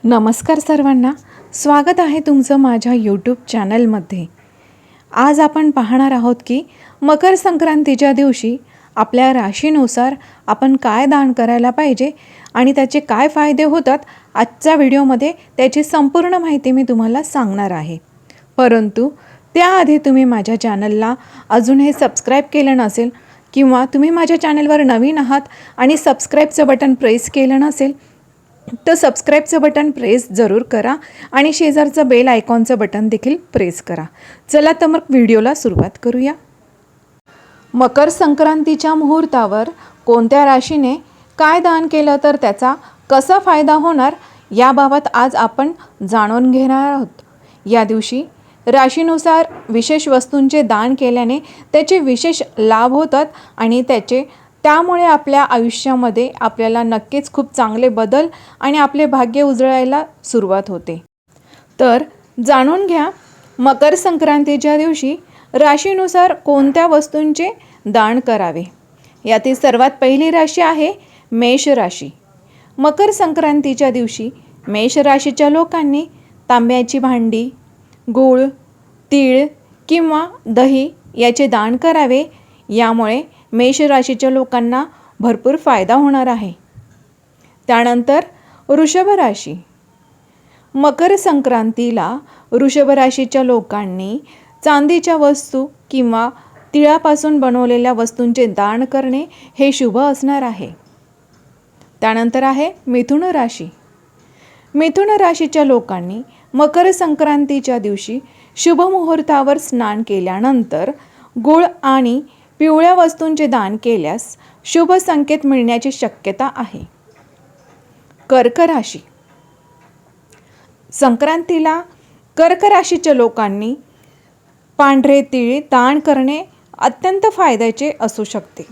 नमस्कार सर्वांना, स्वागत आहे तुमचं माझ्या यूट्यूब चॅनलमध्ये। आज आपण पाहणार आहोत की मकर संक्रांतीच्या दिवशी आपल्या राशीनुसार आपण काय दान करायला पाहिजे आणि त्याचे काय फायदे होतात। आजच्या व्हिडिओमध्ये त्याची संपूर्ण माहिती मी तुम्हाला सांगणार आहे। परंतु त्याआधी तुम्ही माझ्या चॅनलला अजूनही सबस्क्राइब केलं नसेल किंवा तुम्ही माझ्या चॅनलवर नवीन आहात आणि सबस्क्राइबचं बटन प्रेस केलं नसेल तर सबस्क्राइबचं बटन प्रेस जरूर करा आणि शेजारचं बेल आयकॉनचं बटन देखील प्रेस करा। चला तर मग व्हिडिओला सुरुवात करूया। मकर संक्रांतीच्या मुहूर्तावर कोणत्या राशीने काय दान केलं तर त्याचा कसा फायदा होणार याबाबत आज आपण जाणून घेणार आहोत। या दिवशी राशीनुसार विशेष वस्तूंचे दान केल्याने त्याचे विशेष लाभ होतात आणि त्यामुळे आपल्या आयुष्यामध्ये आपल्याला नक्कीच खूप चांगले बदल आणि आपले भाग्य उजळायला सुरुवात होते। तर जाणून घ्या मकर संक्रांतीच्या दिवशी राशीनुसार कोणत्या वस्तूंचे दान करावे। यातील सर्वात पहिली राशी आहे मेष राशी। मकर संक्रांतीच्या दिवशी मेष राशीच्या लोकांनी तांब्याची भांडी, गूळ, तीळ किंवा दही याचे दान करावे। यामुळे मेष राशीच्या लोकांना भरपूर फायदा होणार आहे। त्यानंतर वृषभ राशी। मकर संक्रांतीला वृषभ राशीच्या लोकांनी चांदीच्या वस्तू किंवा तिळापासून बनवलेल्या वस्तूंचे दान करणे हे शुभ असणार आहे। त्यानंतर आहे मिथुन राशी। मिथुन राशीच्या लोकांनी मकर संक्रांतीच्या दिवशी शुभ मुहूर्तावर स्नान केल्यानंतर गूळ आणि पिवळ्या वस्तूंचे दान केल्यास शुभ संकेत मिळण्याची शक्यता आहे। कर्क राशी। संक्रांतीला कर्क राशीच्या लोकांनी पांढरे तीळ दान करणे अत्यंत फायद्याचे असू शकते।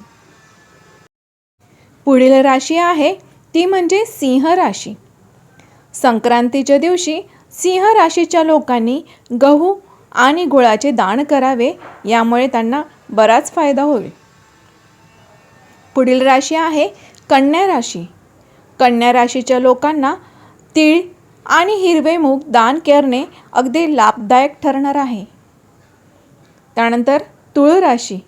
पुढील राशी आहे ती म्हणजे सिंह राशी। संक्रांतीच्या दिवशी सिंह राशीच्या लोकांनी गहू आणि गुळाचे दान करावे। यामुळे त्यांना बराच फायदा होईल। पुढील राशी आहे कन्या राशी। कन्या राशीच्या लोकांना तीळ आणि हिरवे मूग दान करणे अगदी लाभदायक ठरणार आहे। त्यानंतर तुळ राशी।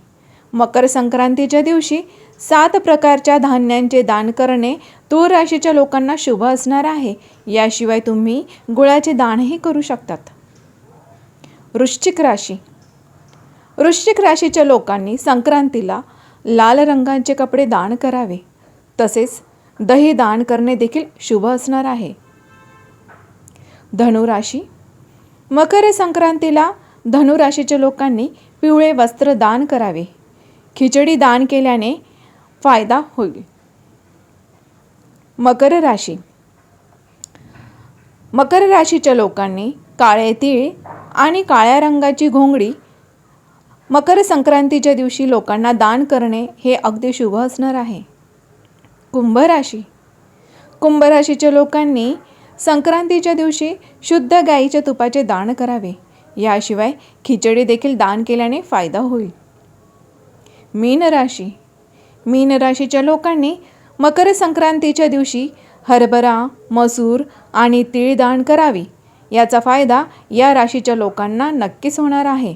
मकर संक्रांतीच्या दिवशी 7 प्रकारच्या धान्यांचे दान करणे तुळ राशीच्या लोकांना शुभ असणार आहे। याशिवाय तुम्ही गुळाचे दानही करू शकतात। वृश्चिक राशी। वृश्चिक राशीच्या लोकांनी संक्रांतीला लाल रंगाचे कपडे दान करावे। तसेच दही दान करणे देखील शुभ असणार आहे। धनु राशी। मकर संक्रांतीला धनु राशीच्या लोकांनी पिवळे वस्त्र दान करावे। खिचडी दान केल्याने फायदा होईल। मकर राशी। मकर राशीच्या लोकांनी काळे तीळ आणि काळ्या रंगाची घोंगडी मकर संक्रांतीच्या दिवशी लोकांना दान करणे हे अगदी शुभ असणार आहे। कुंभ राशी। कुंभ राशीच्या लोकांनी संक्रांतीच्या दिवशी शुद्ध गाईच्या तुपाचे दान करावे। याशिवाय खिचडी देखील दान केल्याने फायदा होईल। मीन राशी। मीन राशीच्या लोकांनी मकर संक्रांतीच्या दिवशी हरभरा, मसूर आणि तीळ दान करावी। याचा फायदा या राशीच्या लोकांना नक्कीच होणार आहे।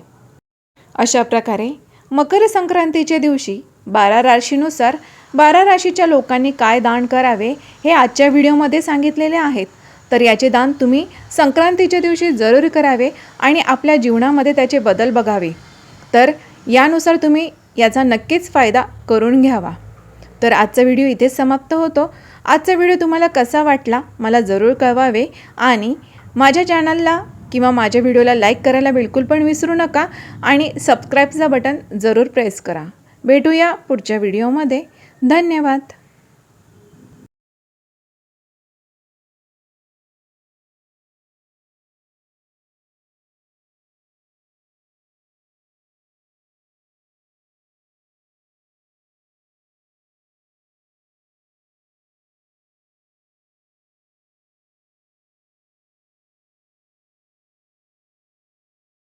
अशा प्रकारे मकर संक्रांतीच्या दिवशी 12 राशीनुसार 12 राशीच्या लोकांनी काय दान करावे हे आजच्या व्हिडिओमध्ये सांगितलेले आहेत। तर याचे दान तुम्ही संक्रांतीच्या दिवशी जरूर करावे आणि आपल्या जीवनामध्ये त्याचे बदल बघावे। तर यानुसार तुम्ही याचा नक्कीच फायदा करून घ्यावा। तर आजचा व्हिडिओ इथेच समाप्त होतो। आजचा व्हिडिओ तुम्हाला कसा वाटला मला जरूर कळवावे आणि माझ्या चॅनलला किंवा माझ्या व्हिडिओला लाईक करायला बिलकुल पण विसरू नका आणि सबस्क्राईबचं बटन जरूर प्रेस करा। भेटूया पुढच्या व्हिडिओमध्ये। धन्यवाद।